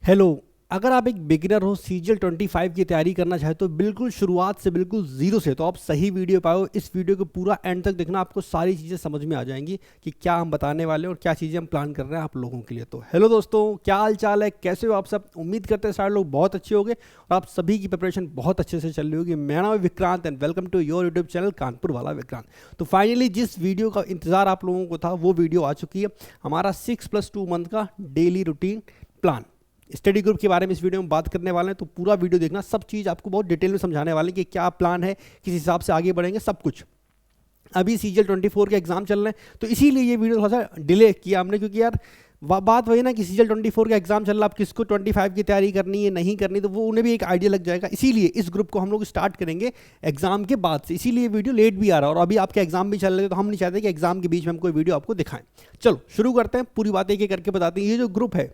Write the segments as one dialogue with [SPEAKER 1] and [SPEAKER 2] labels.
[SPEAKER 1] Hello. अगर आप एक बिगिनर हो, सीजीएल 25 की तैयारी करना चाहे तो बिल्कुल शुरुआत से, बिल्कुल जीरो से, तो आप सही वीडियो पाओ। इस वीडियो को पूरा एंड तक देखना, आपको सारी चीज़ें समझ में आ जाएंगी कि क्या हम बताने वाले हैं और क्या चीज़ें हम प्लान कर रहे हैं आप लोगों के लिए। तो हेलो दोस्तों, क्या हाल चाल है, कैसे हो आप सब? उम्मीद करते हैं सारे लोग बहुत अच्छे होंगे और आप सभी की प्रिपरेशन बहुत अच्छे से चल रही होगी। मेरा नाम है Vikrant and welcome to your YouTube channel Kanpur वाला विक्रांत। तो फाइनली जिस वीडियो का इंतजार आप लोगों को था वो वीडियो आ चुकी है, हमारा 6+2 मंथ का daily routine plan. Study group के बारे में इस वीडियो में बात करने वाले हैं, तो पूरा वीडियो देखना, सब चीज़ आपको बहुत डिटेल में समझाने वाले हैं कि क्या प्लान है, किस हिसाब से आगे बढ़ेंगे, सब कुछ। अभी सीजीएल 24 के एग्जाम चल रहे हैं, तो इसीलिए ये वीडियो थोड़ा सा डिले किया हमने, क्योंकि यार बात वही ना कि सीजीएल 24 का एग्जाम चल रहा है, आप किसको 25 की तैयारी करनी है नहीं करनी, तो वो उन्हें भी एक आइडिया लग जाएगा। इसीलिए इस ग्रुप को हम लोग स्टार्ट करेंगे एग्जाम के बाद से, इसीलिए वीडियो लेट भी आ रहा है। और अभी आपके एग्जाम भी चल रहे हैं, तो हम नहीं चाहते कि एग्जाम के बीच में हम कोई वीडियो आपको दिखाएं। चलो शुरू करते हैं, पूरी बातें एक एक करके बताते हैं। ये जो ग्रुप है,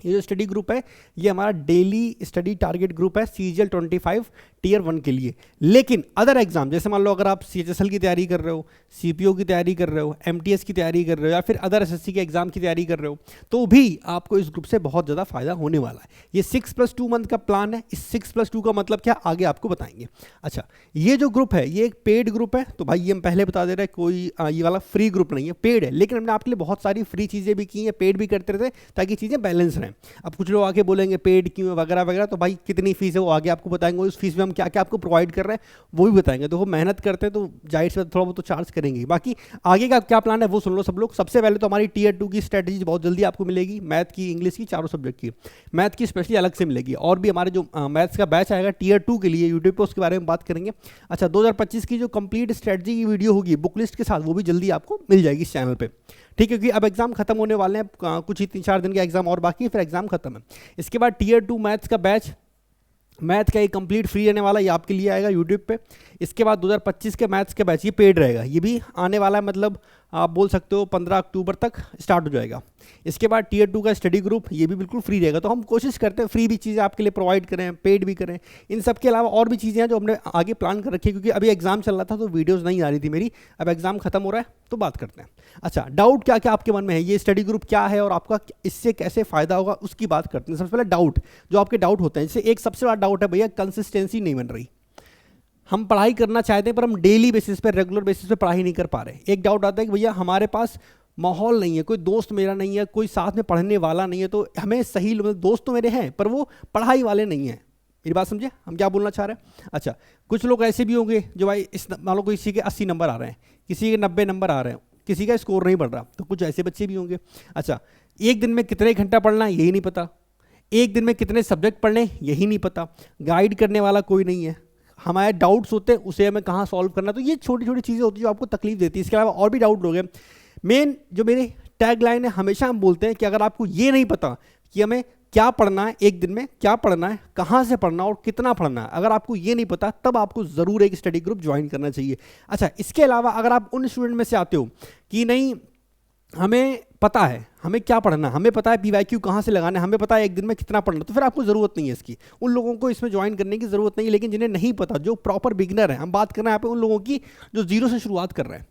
[SPEAKER 1] ये जो स्टडी ग्रुप है, ये हमारा डेली स्टडी टारगेट ग्रुप है सीजीएल 25 टियर 1 के लिए। लेकिन अदर एग्जाम, जैसे मान लो अगर आप सीएचएसएल की तैयारी कर रहे हो, सीपीओ की तैयारी कर रहे हो, एमटीएस की तैयारी कर रहे हो, या फिर अदर एसएससी के एग्जाम की तैयारी कर रहे हो, तो भी आपको इस ग्रुप से बहुत ज़्यादा फायदा होने वाला है। ये 6+2 मंथ का प्लान है। इस 6+2 का मतलब क्या, आगे आपको बताएंगे। अच्छा, ये जो ग्रुप है ये एक पेड ग्रुप है, तो भाई ये हम पहले बता दे रहे हैं, कोई ये वाला फ्री ग्रुप नहीं है, पेड है। लेकिन हमने आपके लिए बहुत सारी फ्री चीज़ें भी की हैं, पेड भी करते रहते ताकि चीज़ें बैलेंस रहें। अब कुछ लोग आगे बोलेंगे पेड क्यों है वगैरह वगैरह, तो भाई कितनी फीस है वो आगे आपको बताएंगे, उस फीस में हम क्या क्या आपको प्रोवाइड कर रहे हैं वो भी बताएंगे। तो वो मेहनत करते हैं तो जाहिर से थोड़ा बहुत तो चार्ज करेंगे। बाकी आगे का क्या प्लान है वो सुन लो सब लोग। सबसे पहले तो हमारी टियर 2 की स्ट्रेटजी बहुत जल्दी आपको मिलेगी, मैथ की, इंग्लिश की, चारों सब्जेक्ट की। मैथ की स्पेशली अलग से मिलेगी, और भी हमारे जो मैथ्स का बैच आएगा टियर 2 के लिए यूट्यूब पर, उसके बारे में बात करेंगे। अच्छा, 2025 की जो कंप्लीट स्ट्रेटजी की वीडियो होगी बुक लिस्ट के साथ, वो भी जल्दी आपको मिल जाएगी इस चैनल पर। ठीक है, क्योंकि अब एग्जाम खत्म होने वाले हैं, कुछ ही 3-4 दिन के एग्जाम और बाकी है, फिर एग्जाम खत्म है। इसके बाद टियर 2 मैथ्स का बैच, मैथ का एक कंप्लीट फ्री रहने वाला, ये आपके लिए आएगा यूट्यूब पे। इसके बाद 2025 के मैथ्स के बैच, ये पेड रहेगा, ये भी आने वाला है, मतलब आप बोल सकते हो 15 अक्टूबर तक स्टार्ट हो जाएगा। इसके बाद टियर 2 का स्टडी ग्रुप, ये भी बिल्कुल फ्री रहेगा। तो हम कोशिश करते हैं फ्री भी चीज़ें आपके लिए प्रोवाइड करें, पेड भी करें। इन सब के अलावा और भी चीज़ें हैं जो हमने आगे प्लान कर रखी है, क्योंकि अभी एग्जाम चल रहा था तो वीडियोज़ नहीं आ रही थी मेरी, अब एग्जाम खत्म हो रहा है तो बात करते हैं। अच्छा, डाउट क्या क्या आपके मन में है, ये स्टडी ग्रुप क्या है और आपका इससे कैसे फ़ायदा होगा, उसकी बात करते हैं। सबसे पहले डाउट, जो आपके डाउट होते हैं, जैसे एक सबसे बड़ा डाउट है भैया, कंसिस्टेंसी नहीं बन रही। हम पढ़ाई करना चाहते हैं पर हम डेली बेसिस पे, रेगुलर बेसिस पे पढ़ाई नहीं कर पा रहे। एक डाउट आता है कि भैया हमारे पास माहौल नहीं है, कोई दोस्त मेरा नहीं है, कोई साथ में पढ़ने वाला नहीं है, तो हमें सही, दोस्त तो मेरे हैं पर वो पढ़ाई वाले नहीं हैं। मेरी बात समझे हम क्या बोलना चाह रहे हैं? अच्छा, कुछ लोग ऐसे भी होंगे जो भाई इस, मान लो किसी के 80 नंबर आ रहे हैं, किसी के 90 नंबर आ रहे हैं, किसी का स्कोर नहीं बढ़ रहा, तो कुछ ऐसे बच्चे भी होंगे। अच्छा, एक दिन में कितने घंटा पढ़ना है यही नहीं पता, एक दिन में कितने सब्जेक्ट पढ़ने यही नहीं पता, गाइड करने वाला कोई नहीं है, हमारे डाउट्स होते हैं उसे हमें कहाँ सॉल्व करना। तो ये छोटी छोटी चीज़ें होती हैं जो आपको तकलीफ देती है। इसके अलावा और भी डाउट हो गए। मेन जो मेरे टैग लाइन है, हमेशा हम बोलते हैं कि अगर आपको ये नहीं पता कि हमें क्या पढ़ना है, एक दिन में क्या पढ़ना है, कहाँ से पढ़ना है और कितना पढ़ना है, अगर आपको ये नहीं पता तब आपको ज़रूर एक स्टडी ग्रुप ज्वाइन करना चाहिए। अच्छा, इसके अलावा अगर आप उन स्टूडेंट में से आते हो कि नहीं हमें पता है हमें क्या पढ़ना, हमें पता है पीवाईक्यू कहाँ से लगाना है, हमें पता है एक दिन में कितना पढ़ना, तो फिर आपको ज़रूरत नहीं है इसकी, उन लोगों को इसमें ज्वाइन करने की ज़रूरत नहीं है। लेकिन जिन्हें नहीं पता, जो प्रॉपर बिगिनर है, हम बात कर रहे हैं यहाँ पे उन लोगों की जो जीरो से शुरुआत कर रहे हैं,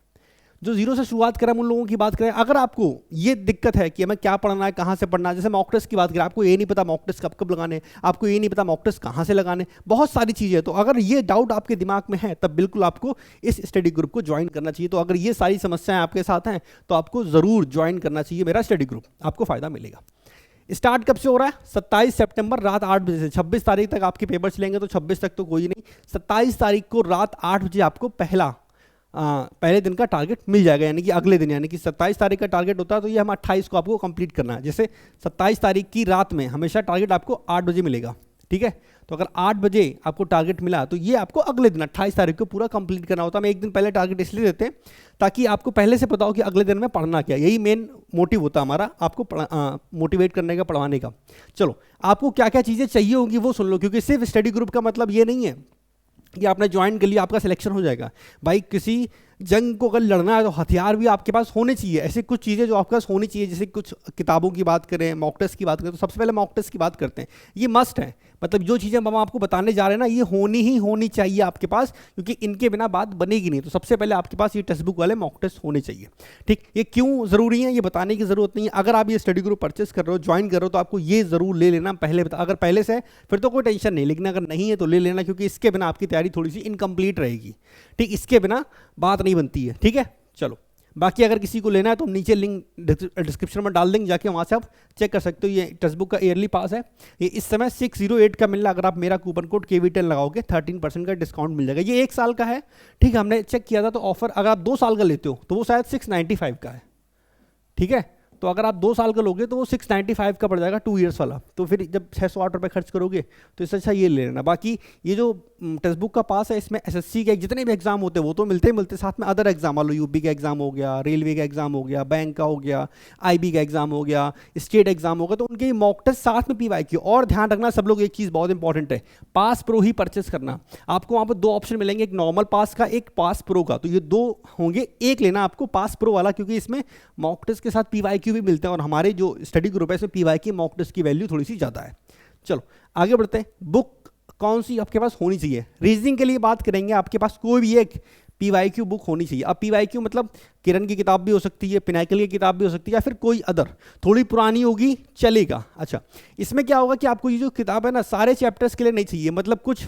[SPEAKER 1] जो जीरो से शुरुआत करें, हम उन लोगों की बात करें। अगर आपको ये दिक्कत है कि हमें क्या पढ़ना है, कहाँ से पढ़ना है, जैसे मॉक टेस्ट की बात करें, आपको ये नहीं पता मॉक टेस्ट कब कब लगाने, आपको ये नहीं पता मॉक टेस्ट कहाँ से लगाने, बहुत सारी चीज़ें, तो अगर ये डाउट आपके दिमाग में है तब बिल्कुल आपको इस स्टडी ग्रुप को ज्वाइन करना चाहिए। तो अगर ये सारी समस्याएं आपके साथ हैं तो आपको ज़रूर ज्वाइन करना चाहिए मेरा स्टडी ग्रुप, आपको फ़ायदा मिलेगा। स्टार्ट कब से हो रहा है? 27 सितंबर रात 8 बजे से 26 तारीख तक आपके पेपर चलेंगे, तो 26 तक तो कोई नहीं, 27 तारीख को रात 8 बजे आपको पहले दिन का टारगेट मिल जाएगा, यानी कि अगले दिन, यानी कि 27 तारीख का टारगेट होता है तो ये हम 28 को आपको कंप्लीट करना है। जैसे 27 तारीख की रात में हमेशा टारगेट आपको 8 बजे मिलेगा, ठीक है? तो अगर 8 बजे आपको टारगेट मिला तो ये आपको अगले दिन 28 तारीख को पूरा कंप्लीट करना होता है। हम एक दिन पहले टारगेट इसलिए देते हैं ताकि आपको पहले से पता हो कि अगले दिन में पढ़ना क्या, यही मेन मोटिव होता है हमारा, आपको मोटिवेट करने का, पढ़वाने का। चलो, आपको क्या क्या चीज़ें चाहिए होंगी वो सुन लो, क्योंकि सिर्फ स्टडी ग्रुप का मतलब ये नहीं है कि आपने ज्वाइन कर लिया आपका सिलेक्शन हो जाएगा। भाई किसी जंग को अगर लड़ना है तो हथियार भी आपके पास होने चाहिए। ऐसे कुछ चीज़ें जो आपके पास होनी चाहिए, जैसे कुछ किताबों की बात करें, मॉक टेस्ट की बात करें, तो सबसे पहले मॉक टेस्ट की बात करते हैं। ये मस्ट है, मतलब जो चीज़ें हम आपको बताने जा रहे हैं ना, ये होनी ही होनी चाहिए आपके पास, क्योंकि इनके बिना बात बनेगी नहीं। तो सबसे पहले आपके पास ये टेक्स्ट बुक वाले मॉक टेस्ट होने चाहिए। ठीक, ये क्यों ज़रूरी है ये बताने की ज़रूरत नहीं है। अगर आप ये स्टडी ग्रुप परचेस कर रहे हो, ज्वाइन कर रहे हो, तो आपको ये ज़रूर ले लेना पहले अगर पहले से है फिर तो कोई टेंशन नहीं, लेकिन अगर नहीं है तो ले लेना, क्योंकि इसके बिना आपकी तैयारी थोड़ी सी इनकम्प्लीट रहेगी। ठीक, इसके बिना बात नहीं बनती है। ठीक है, चलो बाकी अगर किसी को लेना है तो नीचे लिंक डिस्क्रिप्शन में डाल देंगे, जाके वहाँ से आप चेक कर सकते हो। ये टेक्स्ट बुक का ईयरली पास है, ये इस समय 608 का मिल रहा है। अगर आप मेरा कूपन कोड KV10 लगाओगे 13% का डिस्काउंट मिल जाएगा। ये 1 साल का है। ठीक है, हमने चेक किया था तो ऑफर अगर आप 2 साल का लेते हो तो वो शायद 695 का है। ठीक है, तो अगर आप 2 साल का लोगे तो वो 695 का पड़ जाएगा 2 ईयर्स वाला। तो फिर जब 608 रुपये खर्च करोगे तो इससे अच्छा ये ले लेना। बाकी ये जो टेक्स्ट बुक का पास है, इसमें SSC के जितने भी एग्जाम होते हैं वो तो मिलते ही मिलते, साथ में अदर एग्जाम, मान लो UP का एग्जाम हो गया, रेलवे का एग्जाम हो गया, बैंक का हो गया, IB का एग्जाम हो गया, स्टेट एग्जाम हो गया, तो उनके मॉक टेस्ट साथ में PYQ। और ध्यान रखना सब लोग, एक चीज़ बहुत इंपॉर्टेंट है, पास प्रो ही परचेस करना। आपको वहाँ पर 2 ऑप्शन मिलेंगे, एक नॉर्मल पास का, एक पास प्रो का। तो ये 2 होंगे, एक लेना आपको पास प्रो वाला, क्योंकि इसमें मॉक टेस्ट के साथ PYQ भी मिलते हैं, और हमारे जो स्टडी ग्रुप है इसमें PYQ मॉक टेस्ट की वैल्यू थोड़ी सी ज़्यादा है। चलो आगे बढ़ते हैं। बुक कौन सी आपके पास होनी चाहिए? रीजनिंग के लिए बात करेंगे, आपके पास कोई भी एक PYQ बुक होनी चाहिए। अब PYQ मतलब किरण की किताब भी हो सकती है, पिनाकल की किताब भी हो सकती है, या फिर कोई अदर, थोड़ी पुरानी होगी चलेगा। अच्छा, इसमें क्या होगा कि आपको ये जो किताब है ना, सारे चैप्टर्स के लिए नहीं चाहिए, मतलब कुछ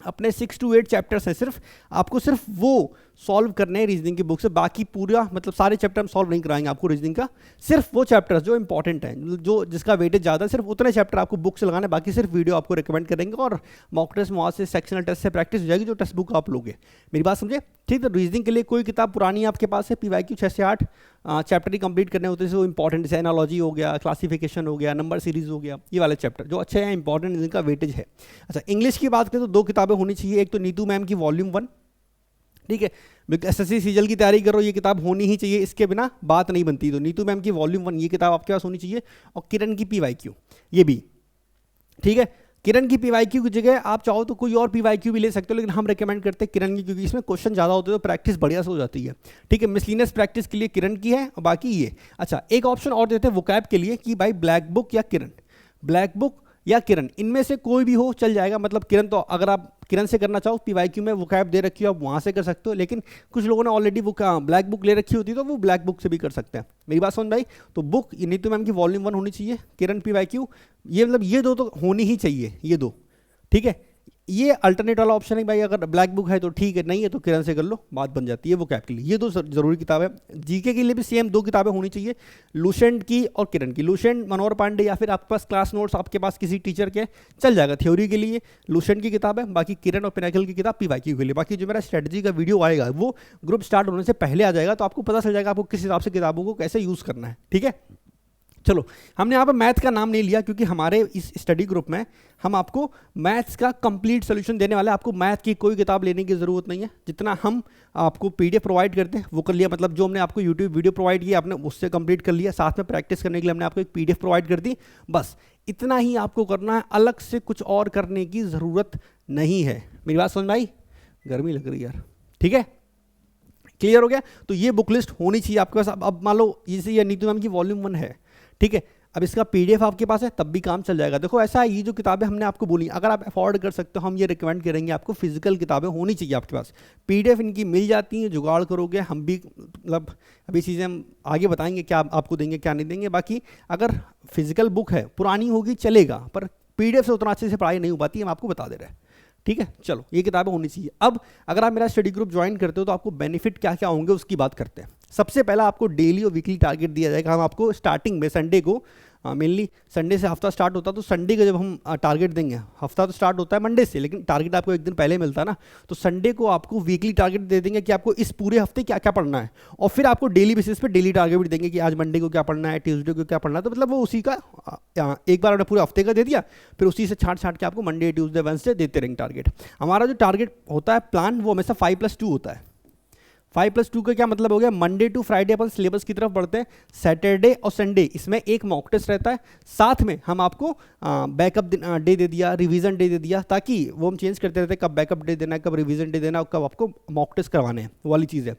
[SPEAKER 1] अपने 6 to 8 चैप्टर्स हैं, सिर्फ आपको सिर्फ वो सॉल्व करने हैं रीजनिंग की बुक से। बाकी पूरा मतलब सारे चैप्टर हम सॉल्व नहीं कराएंगे आपको रीजनिंग का, सिर्फ वो चैप्टर्स जो इंपॉर्टेंट हैं, जो जिसका वेटेज ज़्यादा है, सिर्फ उतने चैप्टर आपको बुक से लगाने। बाकी सिर्फ वीडियो आपको रिकमेंड करेंगे, और मॉक टेस्ट वहाँ से सेक्शनल टेस्ट से प्रैक्टिस हो जाएगी, जो टेक्स्ट बुक आप लोगे। मेरी बात समझे? ठीक है, रीजनिंग के लिए कोई किताब पुरानी आपके पास है, PYQ 6 से 8 चैप्टर ही कंप्लीट करने होते हैं, जो इंपॉर्टेंट, जैसे एनालॉजी हो गया, क्लासिफिकेशन हो गया, नंबर सीरीज हो गया, ये वाले चैप्टर जो अच्छे हैं, इंपॉर्टेंट, जिनका वेटेज है। अच्छा, इंग्लिश की बात करें तो 2 किताबें होनी चाहिए, एक तो नीतू मैम की वॉल्यूम 1। ठीक है, SSC सीजल की तैयारी करो, ये किताब होनी ही चाहिए, इसके बिना बात नहीं बनती। तो नीतू मैम की वॉल्यूम 1 ये किताब आपके पास होनी चाहिए, और किरण की PYQ ये भी। ठीक है, किरण की PYQ की जगह आप चाहो तो कोई और PYQ भी ले सकते हो, लेकिन हम रेकमेंड करते हैं किरण की, क्योंकि इसमें क्वेश्चन ज़्यादा होते हैं तो प्रैक्टिस बढ़िया से हो जाती है। ठीक है, मिसलिनियस प्रैक्टिस के लिए किरण की है, और बाकी ये। अच्छा, एक ऑप्शन और देते हैं वोकैब के लिए कि भाई ब्लैक बुक या किरण, ब्लैक बुक या किरण, इनमें से कोई भी हो चल जाएगा। मतलब किरण तो अगर आप किरण से करना चाहो, PYQ में वोकैब दे रखी हो, आप वहाँ से कर सकते हो, लेकिन कुछ लोगों ने ऑलरेडी वो ब्लैक बुक ले रखी होती है तो वो ब्लैक बुक से भी कर सकते हैं। मेरी बात समझ भाई? तो बुक नीतू मैम की वॉल्यूम 1 होनी चाहिए, किरण PYQ, ये मतलब ये 2 तो होनी ही चाहिए, ये 2। ठीक है, ये अल्टरनेट वाला ऑप्शन है भाई, अगर ब्लैक बुक है तो ठीक है, नहीं है तो किरण से कर लो, बात बन जाती है। वो कैप के लिए ये 2 जरूरी किताब है। जीके के लिए भी सेम 2 किताबें होनी चाहिए, लुसेंट की और किरण की। लुसेंट मनोहर पांडे, या फिर आपके पास क्लास नोट्स आपके पास किसी टीचर के चल जाएगा। थ्योरी के लिए लुसेंट की किताब है, बाकी किरण और पिनाकल की किताब PYQ के लिए। बाकी जो मेरा स्ट्रेटजी का वीडियो आएगा वो ग्रुप स्टार्ट होने से पहले आ जाएगा, तो आपको पता चल जाएगा आपको किस हिसाब से किताबों को कैसे यूज़ करना है। ठीक है, चलो हमने यहाँ पर मैथ का नाम नहीं लिया, क्योंकि हमारे इस स्टडी ग्रुप में हम आपको मैथ्स का कंप्लीट सोल्यूशन देने वाले हैं। आपको मैथ की कोई किताब लेने की ज़रूरत नहीं है, जितना हम आपको PDF प्रोवाइड करते हैं वो कर लिया। मतलब जो हमने आपको YouTube वीडियो प्रोवाइड किया आपने उससे कंप्लीट कर लिया, साथ में प्रैक्टिस करने के लिए हमने आपको एक PDF प्रोवाइड कर दी, बस इतना ही आपको करना है, अलग से कुछ और करने की ज़रूरत नहीं है। मेरी बात समझ में आई? गर्मी लग रही है यार। ठीक है, क्लियर हो गया? तो ये बुक लिस्ट होनी चाहिए आपके पास। अब मान लो जैसे ये नीतू मैम की वॉल्यूम 1 है, ठीक है, अब इसका PDF आपके पास है, तब भी काम चल जाएगा। देखो ऐसा है, ये जो किताबें हमने आपको बोली, अगर आप अफोर्ड कर सकते हो, हम ये रिकमेंड करेंगे आपको फिजिकल किताबें होनी चाहिए आपके पास। PDF इनकी मिल जाती हैं, जुगाड़ करोगे, हम भी मतलब अभी चीज़ें हम आगे बताएंगे क्या आपको देंगे क्या नहीं देंगे। बाकी अगर फिजिकल बुक है, पुरानी होगी चलेगा, पर PDF से उतना अच्छे से पढ़ाई नहीं हो पाती, हम आपको बता दे रहे हैं। ठीक है, चलो ये किताबें होनी चाहिए। अब अगर आप मेरा स्टडी ग्रुप ज्वाइन करते हो तो आपको बेनिफिट क्या क्या होंगे उसकी बात करते हैं। सबसे पहला आपको डेली और वीकली टारगेट दिया जाएगा। हम आपको स्टार्टिंग में संडे को, मेनली संडे से हफ्ता स्टार्ट होता है, तो संडे का जब हम टारगेट देंगे, हफ्ता तो स्टार्ट होता है मंडे से, लेकिन टारगेट आपको एक दिन पहले मिलता है ना, तो संडे को आपको वीकली टारगेट दे देंगे कि आपको इस पूरे हफ्ते क्या क्या पढ़ना है, और फिर आपको डेली बेसिस पे डेली टारगेट भी देंगे कि आज मंडे को क्या पढ़ना है, ट्यूसडे को क्या पढ़ना है। तो मतलब वो उसी का एक बार हमने पूरे हफ्ते का दे दिया, फिर उसी से छाट के आपको मंडे ट्यूसडे वेडनेसडे देते रहेंगे टारगेट। हमारा जो टारगेट होता है प्लान, वो हमेशा 5+2 होता है। 5+2 का क्या मतलब हो गया, मंडे टू फ्राइडे अपन सिलेबस की तरफ बढ़ते हैं, सैटरडे और संडे इसमें एक मॉक टेस्ट रहता है, साथ में हम आपको बैकअप डे दे दिया, रिवीजन डे दे दिया, ताकि वो हम चेंज करते रहते हैं कब बैकअप डे देना है, कब रिवीजन डे देना है, कब आपको मॉक टेस्ट करवाने हैं, वो वाली चीज़ है।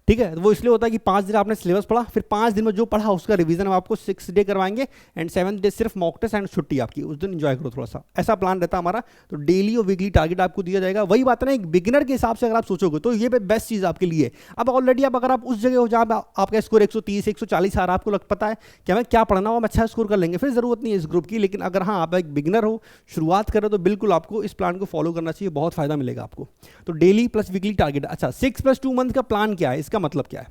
[SPEAKER 1] ठीक है, वो इसलिए होता है कि 5 दिन आपने सिलेबस पढ़ा, फिर 5 दिन में जो पढ़ा उसका रिवीजन हम आपको 6 डे करवाएंगे, एंड 7th डे सिर्फ मॉक टेस्ट एंड छुट्टी आपकी, उस दिन एंजॉय करो थोड़ा सा, ऐसा प्लान रहता है हमारा। तो डेली और वीकली टारगेट आपको दिया जाएगा। वही बात है ना, एक बिगिनर के हिसाब से अगर आप सोचोगे तो ये बेस्ट चीज़ आपके लिए। अब ऑलरेडी आप अगर आप उस जगह हो जहाँ आपका स्कोर 130 140 आ रहा, आपको पता है कि हमें क्या पढ़ना हो, हम अच्छा स्कोर कर लेंगे, फिर जरूरत नहीं है इस ग्रुप की। लेकिन अगर हाँ आप एक बिगिनर हो, शुरुआत करो, तो बिल्कुल आपको इस प्लान को फॉलो करना चाहिए, बहुत फायदा मिलेगा आपको। तो डेली प्लस वीकली टारगेट। अच्छा, 6+2 मंथ का प्लान क्या है, इसका मतलब क्या है?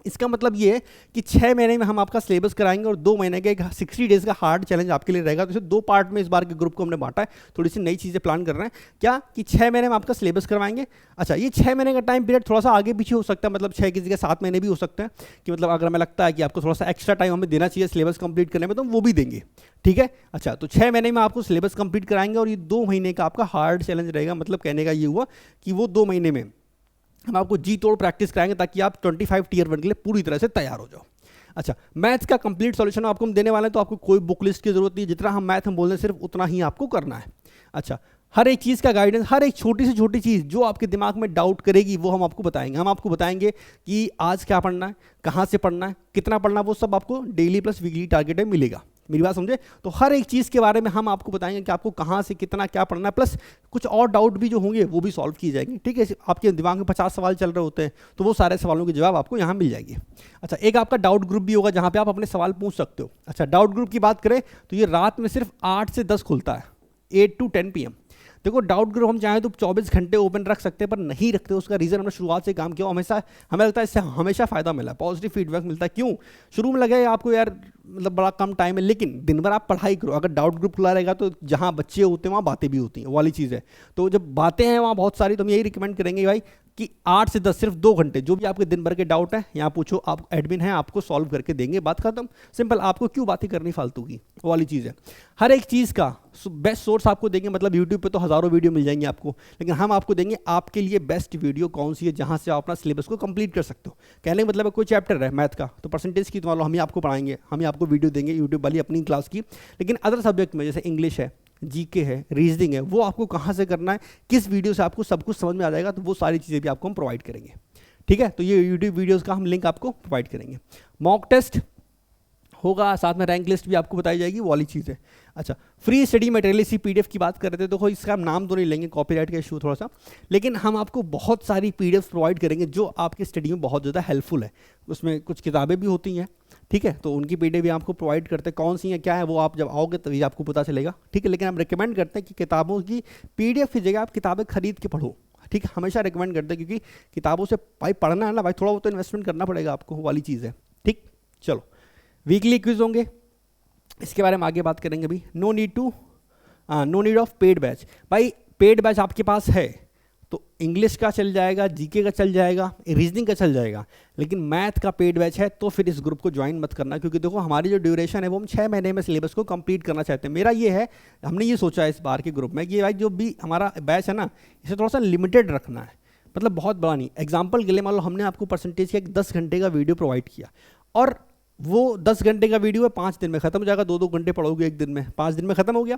[SPEAKER 1] इसका मतलब ये है कि 6 महीने में हम आपका सिलेबस कराएंगे और 2 महीने का एक 60 डेज का हार्ड चैलेंज आपके लिए रहेगा। तो इसे 2 पार्ट में इस बार के ग्रुप को हमने बांटा है, थोड़ी सी नई चीज़ें प्लान कर रहे हैं। क्या कि 6 महीने में आपका सिलेबस करवाएंगे। अच्छा, ये 6 महीने का टाइम पीरियड थोड़ा सा आगे पीछे हो सकता है, मतलब 6 की जगह 7 महीने भी हो सकते हैं, कि मतलब अगर हमें लगता है कि आपको थोड़ा सा एक्स्ट्रा टाइम हमें देना चाहिए सिलेबस कंप्लीट करने में, तो हम वो भी देंगे। ठीक है, अच्छा, तो 6 महीने में आपको सिलेबस कंप्लीट कराएंगे और ये 2 महीने का आपका हार्ड चैलेंज रहेगा। मतलब कहने का ये हुआ कि वो 2 महीने में हम आपको जी तोड़ प्रैक्टिस कराएंगे, ताकि आप 25 Tier 1 के लिए पूरी तरह से तैयार हो जाओ। अच्छा, मैथ्स का कंप्लीट सॉल्यूशन आपको हम देने वाले हैं, तो आपको कोई बुक लिस्ट की जरूरत नहीं है, जितना हम मैथ हम बोल रहे हैं सिर्फ उतना ही आपको करना है। अच्छा, हर एक चीज़ का गाइडेंस, हर एक छोटी से छोटी चीज़ जो आपके दिमाग में डाउट करेगी वो हम आपको बताएंगे। हम आपको बताएंगे कि आज क्या पढ़ना है, कहाँ से पढ़ना है, कितना पढ़ना है, वो सब आपको डेली प्लस वीकली टारगेट में मिलेगा। मेरी बात समझे? तो हर एक चीज़ के बारे में हम आपको बताएंगे कि आपको कहाँ से कितना क्या पढ़ना है, प्लस कुछ और डाउट भी जो होंगे वो भी सॉल्व किए जाएंगे। ठीक है, आपके दिमाग में 50 सवाल चल रहे होते हैं, तो वो सारे सवालों के जवाब आपको यहाँ मिल जाएंगे। अच्छा, एक आपका डाउट ग्रुप भी होगा जहाँ पे आप अपने सवाल पूछ सकते हो। अच्छा, डाउट ग्रुप की बात करें तो ये रात में सिर्फ 8 से 10 खुलता है, 8 to 10 PM। देखो, डाउट ग्रुप हम चाहें तो 24 घंटे ओपन रख सकते हैं, पर नहीं रखते। उसका रीज़न हमने शुरुआत से काम किया, हमेशा हमें लगता है इससे हमेशा फ़ायदा मिला, पॉजिटिव फीडबैक मिलता है। क्यों? शुरू में लगे आपको यार मतलब बड़ा कम टाइम है, लेकिन दिन भर आप पढ़ाई करो। अगर डाउट ग्रुप खुला रहेगा तो जहाँ बच्चे होते हैं वहाँ बातें भी होती हैं, वाली चीज़ है। तो जब बातें हैं वहाँ बहुत सारी, तो हम यही रिकमेंड करेंगे भाई कि 8 से 10 सिर्फ 2 घंटे जो भी आपके दिन भर के डाउट है यहाँ पूछो, आप एडमिन हैं, आपको सॉल्व करके देंगे, बात खत्म, सिंपल। आपको क्यों बातें करनी फालतू की, वाली चीज़ है। हर एक चीज़ का बेस्ट सोर्स आपको देंगे, मतलब यूट्यूब पे तो हज़ारों वीडियो मिल जाएंगे आपको, लेकिन हम आपको देंगे आपके लिए बेस्ट वीडियो कौन सी है जहाँ से आप अपना सिलेबस को कंप्लीट कर सकते हो। कहने का मतलब कोई चैप्टर है मैथ का, तो परसेंटेज की तो मान लो हम ही आपको पढ़ाएंगे, हम ही आपको वीडियो देंगे यूट्यूब वाली अपनी क्लास की। लेकिन अदर सब्जेक्ट में जैसे इंग्लिश है, जीके है, रीजनिंग है, वो आपको कहाँ से करना है, किस वीडियो से आपको सब कुछ समझ में आ जाएगा, तो वो सारी चीज़ें भी आपको हम प्रोवाइड करेंगे। ठीक है, तो ये यूट्यूब वीडियोस का हम लिंक आपको प्रोवाइड करेंगे। मॉक टेस्ट होगा, साथ में रैंक लिस्ट भी आपको बताई जाएगी, वो वाली चीज़ है। अच्छा, फ्री स्टडी मटेरियल, इसी PDF की बात कर रहे थे, तो इसका हम नाम तो नहीं लेंगे, कॉपीराइट का इशू थोड़ा सा, लेकिन हम आपको बहुत सारी PDF प्रोवाइड करेंगे जो आपकी स्टडी में बहुत ज़्यादा हेल्पफुल है। उसमें कुछ किताबें भी होती हैं, ठीक है, तो उनकी PDF भी आपको प्रोवाइड करते हैं। कौन सी है क्या है वो आप जब आओगे तभी आपको पता चलेगा। ठीक है, लेकिन हम रिकमेंड करते हैं कि किताबों की PDF की जगह आप किताबें खरीद के पढ़ो। ठीक है, हमेशा रिकमेंड करते हैं, क्योंकि किताबों से भाई पढ़ना है ना भाई, थोड़ा बहुत तो इन्वेस्टमेंट करना पड़ेगा आपको, वाली चीज़ है। ठीक, चलो, वीकली क्विज होंगे, इसके बारे में आगे बात करेंगे। भी no need of paid batch. भाई पेड बैच आपके पास है तो इंग्लिश का चल जाएगा, जीके का चल जाएगा, रीजनिंग का चल जाएगा, लेकिन मैथ का पेड बैच है तो फिर इस ग्रुप को ज्वाइन मत करना। क्योंकि देखो, हमारी जो ड्यूरेशन है वो हम 6 महीने में सिलेबस को कंप्लीट करना चाहते हैं। मेरा ये है, हमने ये सोचा है इस बार के ग्रुप में कि भाई जो भी हमारा बैच है ना, इसे थोड़ा सा लिमिटेड रखना है, मतलब बहुत बड़ा नहीं। एग्जाम्पल के लिए मान लो हमने आपको परसेंटेज का एक 10 घंटे का वीडियो प्रोवाइड किया, और वो 10 घंटे का वीडियो है, 5 दिन में खत्म हो जाएगा। 2-2 घंटे पढ़ोगे एक दिन में, 5 दिन में खत्म हो गया।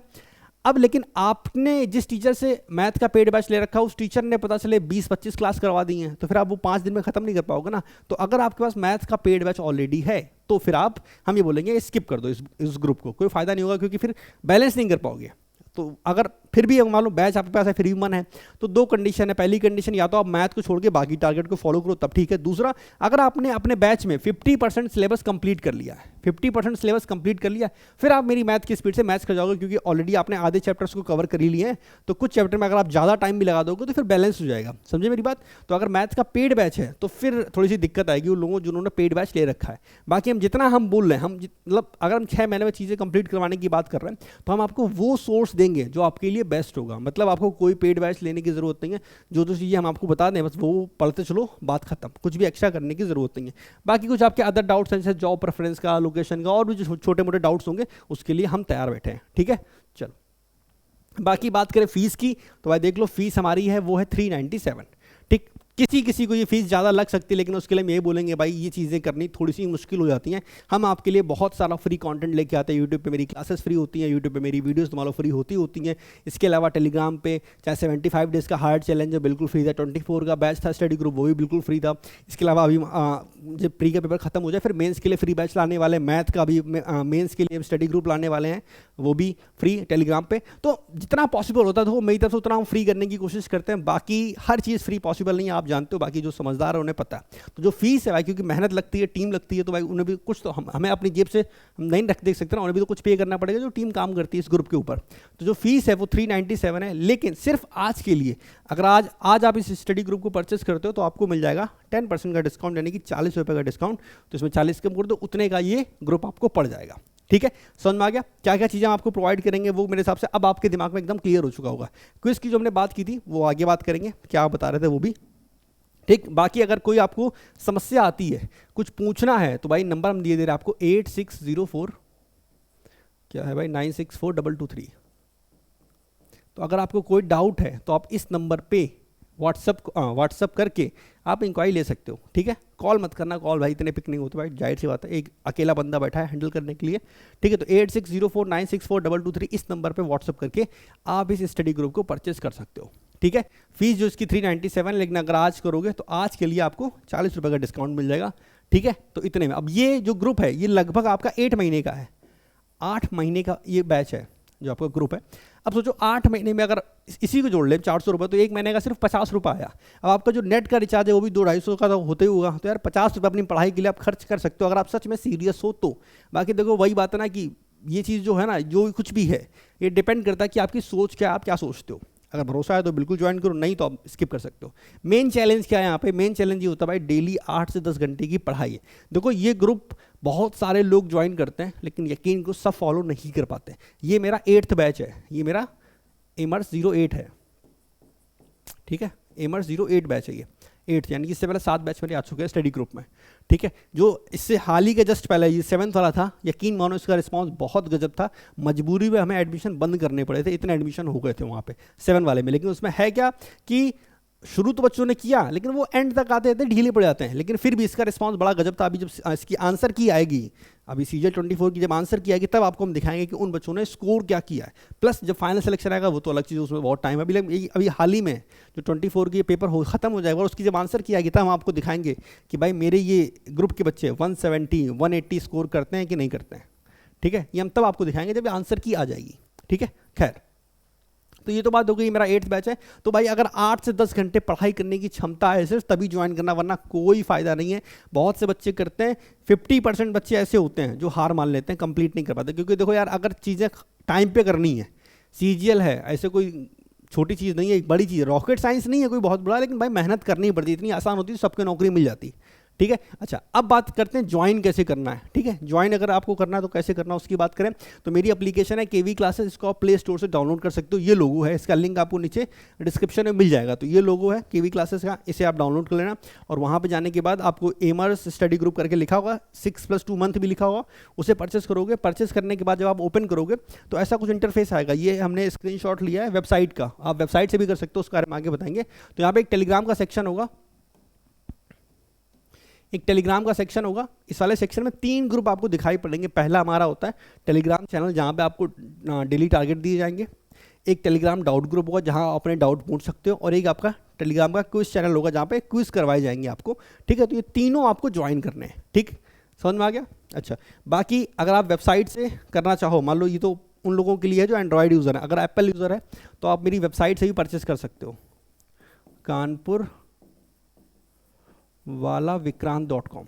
[SPEAKER 1] अब लेकिन आपने जिस टीचर से मैथ का पेड बैच ले रखा, उस टीचर ने पता चले 20-25 क्लास करवा दी हैं, तो फिर आप वो 5 दिन में खत्म नहीं कर पाओगे ना। तो अगर आपके पास मैथ का पेड बैच ऑलरेडी है तो फिर आप, हम ये बोलेंगे स्किप कर दो इस ग्रुप को, कोई फायदा नहीं होगा, क्योंकि फिर बैलेंस नहीं कर पाओगे। तो अगर फिर भी मान लो बैच आपके पास है, फ्री मन है, तो 2 कंडीशन है। पहली कंडीशन, या तो आप मैथ को छोड़ के बाकी टारगेट को फॉलो करो, तब ठीक है। दूसरा, अगर आपने अपने बैच में 50% सिलेबस कंप्लीट कर लिया है, 50% सिलेबस कंप्लीट कर लिया, फिर आप मेरी मैथ की स्पीड से मैथ्स कर जाओगे, क्योंकि ऑलरेडी आपने आधे चैप्टर्स को कवर कर ही लिए हैं। तो कुछ चैप्टर में अगर आप ज़्यादा टाइम भी लगा दोगे तो फिर बैलेंस हो जाएगा। समझे मेरी बात? तो अगर मैथ्स का पेड बैच है तो फिर थोड़ी सी दिक्कत आएगी उन लोगों जिन्होंने पेड बैच ले रखा है। बाकी हम जितना हम बोल रहे हैं, हम मतलब अगर हम 6 महीने में चीज़ें कंप्लीट करवाने की बात कर रहे हैं, तो हम आपको वो सोर्स देंगे जो आपके लिए बेस्ट होगा। मतलब आपको कोई पेड बैच लेने की ज़रूरत नहीं है, जो चीज़ें हम आपको बता दें बस वो पढ़ते चलो, बात खत्म, कुछ भी एक्स्ट्रा करने की ज़रूरत नहीं है। बाकी कुछ आपके अदर डाउट्स हैं, जैसे जॉब प्रेफरेंस का, लोकेशन का, और भी जो छोटे मोटे डाउट्स होंगे उसके लिए हम तैयार बैठे हैं। ठीक है, चलो बाकी बात करें फीस की, तो भाई देख लो, फीस हमारी है वो है 397। ठीक, किसी किसी को ये फीस ज़्यादा लग सकती है, लेकिन उसके लिए हम ये बोलेंगे भाई ये चीज़ें करनी थोड़ी सी मुश्किल हो जाती हैं। हम आपके लिए बहुत सारा फ्री कंटेंट लेके आते हैं। यूट्यूब पे मेरी क्लासेस फ्री होती हैं, यूट्यूब पे मेरी वीडियोस तुम्हारा फ्री होती हैं। इसके अलावा टेलीग्राम पे चाहे 75 डेज़ का हार्ड चैलेंज है बिल्कुल फ्री था, 24 का बैच था स्टडी ग्रुप वो भी बिल्कुल फ्री था। इसके अलावा अभी जब प्री का पेपर खत्म हो जाए फिर मेंस के लिए फ्री बैच लाने वाले, मैथ का भी मेंस के लिए स्टडी ग्रुप लाने वाले हैं, वो भी फ्री टेलीग्राम पे। तो जितना पॉसिबल होता है तो मेरी तरफ से उतना हम फ्री करने की कोशिश करते हैं। बाकी हर चीज़ फ्री पॉसिबल नहीं है, आप जानते हो, बाकी जो समझदार है उन्हें पता है। तो जो फीस है भाई, क्योंकि मेहनत लगती है, टीम लगती है, तो भाई उन्हें भी कुछ तो हमें अपनी जेब से हम नहीं रख देख सकते ना, उन्हें भी तो कुछ पे करना पड़ेगा जो टीम काम करती है इस ग्रुप के ऊपर। तो जो फीस है वो 397 है, लेकिन सिर्फ आज के लिए अगर आज आप इस स्टडी ग्रुप को परचेस करते हो तो आपको मिल जाएगा 10% का डिस्काउंट, यानी कि 40 रुपये का डिस्काउंट। तो इसमें 40 कम कर दो, उतने का ये ग्रुप आपको पड़ जाएगा। ठीक है, समझ में आ गया? क्या क्या चीज़ें हम आपको प्रोवाइड करेंगे वो मेरे हिसाब से अब आपके दिमाग में एकदम क्लियर हो चुका होगा। क्विज की जो हमने बात की थी वो आगे बात करेंगे, क्या आप बता रहे थे वो भी। ठीक, बाकी अगर कोई आपको समस्या आती है, कुछ पूछना है, तो भाई नंबर हम दिए दे रहे हैं आपको 8604 क्या है भाई 964223। तो अगर आपको कोई डाउट है तो आप इस नंबर पे व्हाट्सअप करके आप इंक्वायरी ले सकते हो। ठीक है, कॉल मत करना, कॉल भाई इतने पिक नहीं होते भाई, जाहिर सी बात है, एक अकेला बंदा बैठा है हैंडल करने के लिए। ठीक है, तो 8604964223 इस नंबर पे व्हाट्सअप करके आप इस स्टडी ग्रुप को परचेज कर सकते हो। ठीक है, फीस जो इसकी 397, लेकिन अगर आज करोगे तो आज के लिए आपको 40 रुपये का डिस्काउंट मिल जाएगा। ठीक है, तो इतने में अब ये जो ग्रुप है ये लगभग आपका 8 महीने का है, 8 महीने का ये बैच है जो आपका ग्रुप है। अब सोचो 8 महीने में अगर इसी को जोड़ लें 400 रुपये, तो एक महीने का सिर्फ 50 रुपये आया। अब आपका जो नेट का रिचार्ज है वो भी 200-250 का तो होते ही होगा, तो यार 50 रुपये अपनी पढ़ाई के लिए आप खर्च कर सकते हो अगर आप सच में सीरियस हो तो। बाकी देखो वही बात है ना कि ये चीज़ जो है ना, जो कुछ भी है ये डिपेंड करता है कि आपकी सोच क्या है, आप क्या सोचते हो। अगर भरोसा है तो बिल्कुल ज्वाइन करो, नहीं तो आप स्किप कर सकते हो। मेन चैलेंज क्या है यहाँ पे? मेन चैलेंज ये होता है भाई डेली 8 से 10 घंटे की पढ़ाई है। देखो ये ग्रुप बहुत सारे लोग ज्वाइन करते हैं, लेकिन यकीन को सब फॉलो नहीं कर पाते। ये मेरा 8th बैच है, ये मेरा एमर्स 08 है। ठीक है, एमर्स 08 बैच है ये 8th, यानी कि इससे पहले 7 बैच मेरे आ चुके हैं स्टडी ग्रुप में। ठीक है, जो इससे हाल ही के जस्ट पहले ये 7th वाला था, यकीन मानो इसका रिस्पांस बहुत गजब था। मजबूरी में हमें एडमिशन बंद करने पड़े थे, इतने एडमिशन हो गए थे वहाँ पे 7 वाले में। लेकिन उसमें है क्या कि शुरू तो बच्चों ने किया, लेकिन वो एंड तक आते आते ढीले पड़ जाते हैं, लेकिन फिर भी इसका रिस्पांस बड़ा गजब था। अभी जब इसकी आंसर की आएगी, अभी सीजल 24 की जब आंसर की आएगी तब आपको हम दिखाएंगे कि उन बच्चों ने स्कोर क्या किया है। प्लस जब फाइनल सिलेक्शन आएगा वो तो अलग चीज़, उसमें बहुत टाइम है। अभी हाल ही में जो 24 की पेपर खत्म हो जाएगा और उसकी जब आंसर की आएगी तब हम आपको दिखाएंगे कि भाई मेरे ये ग्रुप के बच्चे 170 180 स्कोर करते हैं कि नहीं करते हैं। ठीक है, ये हम तब आपको दिखाएंगे जब आंसर की आ जाएगी। ठीक है, खैर तो ये तो बात हो गई, मेरा 8th बैच है। तो भाई अगर 8 से 10 घंटे पढ़ाई करने की क्षमता है सिर्फ तभी ज्वाइन करना, वरना कोई फायदा नहीं है। बहुत से बच्चे करते हैं, 50% बच्चे ऐसे होते हैं जो हार मान लेते हैं, कंप्लीट नहीं कर पाते। क्योंकि देखो यार, अगर चीज़ें टाइम पे करनी है, सीजीएल है, ऐसे कोई छोटी चीज़ नहीं है, एक बड़ी चीज़, रॉकेट साइंस नहीं है कोई बहुत बड़ा, लेकिन भाई मेहनत करनी पड़ती है। इतनी आसान होती है सबको नौकरी मिल जाती। ठीक है, अच्छा अब बात करते हैं ज्वाइन कैसे करना है। ठीक है, ज्वाइन अगर आपको करना है तो कैसे करना है उसकी बात करें तो मेरी एप्लीकेशन है केवी क्लासेस, इसको आप प्ले स्टोर से डाउनलोड कर सकते हो। ये लोगो है, इसका लिंक आपको नीचे डिस्क्रिप्शन में मिल जाएगा। तो ये लोगो है केवी क्लासेस का, इसे आप डाउनलोड कर लेना और वहाँ पर जाने के बाद आपको एमर्स स्टडी ग्रुप करके लिखा होगा, 6+2 मंथ भी लिखा होगा, उसे परचेस करोगे। परचेस करने के बाद जब आप ओपन करोगे तो ऐसा कुछ इंटरफेस आएगा। ये हमने स्क्रीनशॉट लिया है वेबसाइट का, आप वेबसाइट से भी कर सकते हो, उसके बारे में आगे बताएंगे। तो यहाँ पे एक टेलीग्राम का सेक्शन होगा, एक टेलीग्राम का सेक्शन होगा। इस वाले सेक्शन में 3 ग्रुप आपको दिखाई पड़ेंगे। पहला हमारा होता है टेलीग्राम चैनल, जहाँ पे आपको डेली टारगेट दिए जाएंगे। एक टेलीग्राम डाउट ग्रुप होगा जहाँ आप अपने डाउट पूछ सकते हो, और एक आपका टेलीग्राम का क्विज चैनल होगा जहाँ पे क्विज करवाए जाएंगे आपको। ठीक है, तो ये तीनों आपको ज्वाइन करने हैं। ठीक, समझ में आ गया? अच्छा, बाकी अगर आप वेबसाइट से करना चाहो, मान लो ये तो उन लोगों के लिए है जो एंड्रॉयड यूज़र है, अगर एप्पल यूज़र है तो आप मेरी वेबसाइट से भी परचेस कर सकते हो, कानपुर वाला विक्रांत.com।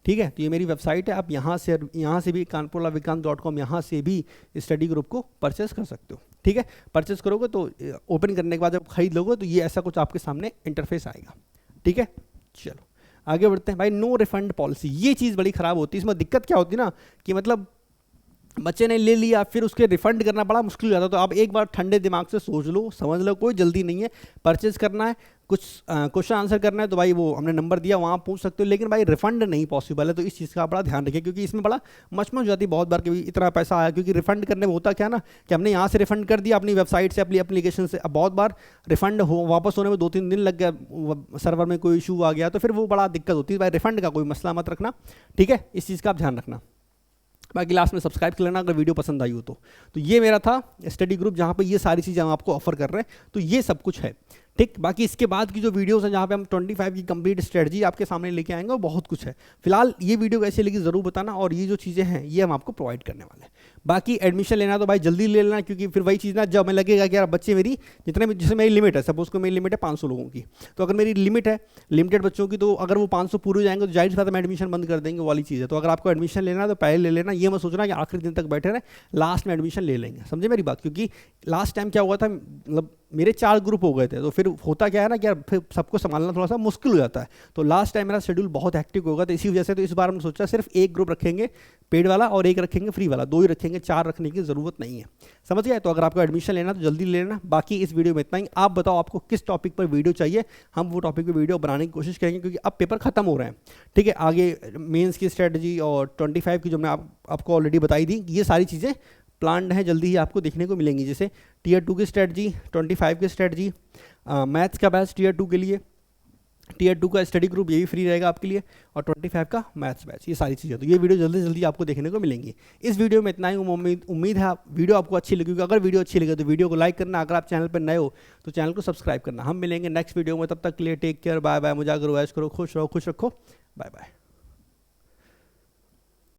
[SPEAKER 1] ठीक है, तो ये मेरी वेबसाइट है, आप यहाँ से भी कानपुर वाला विक्रांत.com, यहाँ से भी स्टडी ग्रुप को परचेस कर सकते हो। ठीक है, परचेस करोगे तो ओपन करने के बाद जब खरीद लोगे तो ये ऐसा कुछ आपके सामने इंटरफेस आएगा। ठीक है, चलो आगे बढ़ते हैं। भाई नो रिफंड पॉलिसी, ये चीज़ बड़ी ख़राब होती है। इसमें दिक्कत क्या होती है ना कि मतलब बच्चे ने ले लिया, फिर उसके रिफंड करना बड़ा मुश्किल हो जाता है। तो आप एक बार ठंडे दिमाग से सोच लो, समझ लो, कोई जल्दी नहीं है। परचेज करना है, कुछ क्वेश्चन आंसर करना है, तो भाई वो हमने नंबर दिया वहाँ पूछ सकते हो, लेकिन भाई रिफंड नहीं पॉसिबल है। तो इस चीज़ का आप बड़ा ध्यान रखिए, क्योंकि इसमें बड़ा मचमच हो जाती है बहुत बार कि इतना पैसा आया। क्योंकि रिफंड करने में होता क्या ना कि हमने यहाँ से रिफंड कर दिया अपनी वेबसाइट से, अपनी एप्लीकेशन से, अब बहुत बार रिफंड हो वापस होने में 2-3 दिन लग गया, सर्वर में कोई इशू आ गया, तो फिर वो बड़ा दिक्कत होती है। भाई रिफंड का कोई मसला मत रखना, ठीक है, इस चीज़ का आप ध्यान रखना। बाकी लास्ट में सब्सक्राइब कर लेना अगर वीडियो पसंद आई हो तो ये मेरा था स्टडी ग्रुप, जहाँ पे ये सारी चीज़ें हम आपको ऑफर कर रहे हैं। तो ये सब कुछ है, ठीक। बाकी इसके बाद की जो वीडियोस हैं जहाँ पे हम 25 की कंप्लीट स्ट्रेटजी आपके सामने लेके आएंगे, वो बहुत कुछ है। फिलहाल ये वीडियो कैसी लगी ज़रूर बताना, और ये जो चीज़ें हैं ये हम आपको प्रोवाइड करने वाले हैं। बाकी एडमिशन लेना तो भाई जल्दी ले लेना, क्योंकि फिर वही चीज़ ना, जब हमें लगेगा कि यार बच्चे मेरी जितने में, जैसे मेरी लिमिट है, सपोज को मेरी लिमिट है 500 लोगों की, तो अगर मेरी लिमिट है लिमिटेड बच्चों की, तो अगर वो 500 पूरे हो जाएंगे तो जाहिर सी बात है मैं एडमिशन बंद कर देंगे, वाली चीज़ है। तो अगर आपको एडमिशन लेना है तो पहले ले लेना, ये मत सोचना कि आखिरी दिन तक बैठे रहे, लास्ट में एडमिशन ले लेंगे, समझे मेरी बात। क्योंकि लास्ट टाइम क्या हुआ था, मतलब मेरे 4 ग्रुप हो गए थे, तो फिर होता क्या है ना कि यार फिर सबको संभालना थोड़ा सा मुश्किल हो जाता है। तो लास्ट टाइम मेरा शेड्यूल बहुत हेक्टिक होगा, तो इसी वजह से तो इस बार हमने सोचा सिर्फ एक ग्रुप रखेंगे पेड वाला और एक रखेंगे फ्री वाला, 2 ही रखेंगे, 4 रखने की ज़रूरत नहीं है, समझ गए। तो अगर आपको एडमिशन लेना तो जल्दी ले लेना। बाकी इस वीडियो में इतना ही। आप बताओ आपको किस टॉपिक पर वीडियो चाहिए, हम वो टॉपिक पर वीडियो बनाने की कोशिश करेंगे, क्योंकि अब पेपर खत्म हो रहे हैं, ठीक है। आगे मेंस की स्ट्रेटजी और 25 की जो मैं आपको ऑलरेडी बताई थी, ये सारी चीज़ें प्लान्ड है, जल्दी ही आपको देखने को मिलेंगी। जैसे टीयर 2 की स्ट्रेटजी, 25 की स्ट्रेटजी, मैथ्स का बैच टीयर 2 के लिए, टीयर 2 का स्टडी ग्रुप ये भी फ्री रहेगा आपके लिए, और 25 का मैथ्स बैच, ये सारी चीज़ें। तो ये वीडियो जल्दी जल्दी आपको देखने को मिलेंगी। इस वीडियो में इतना ही। उम्मीद है वीडियो आपको अच्छी लगेगी। अगर वीडियो अच्छी लगे तो वीडियो को लाइक करना, अगर आप चैनल पर नए हो तो चैनल को सब्सक्राइब करना। हम मिलेंगे नेक्स्ट वीडियो में, तब तक के लिए टेक केयर, बाय बाय। मुझे अगर वैश करो, खुश रहो, खुश रखो, बाय बाय।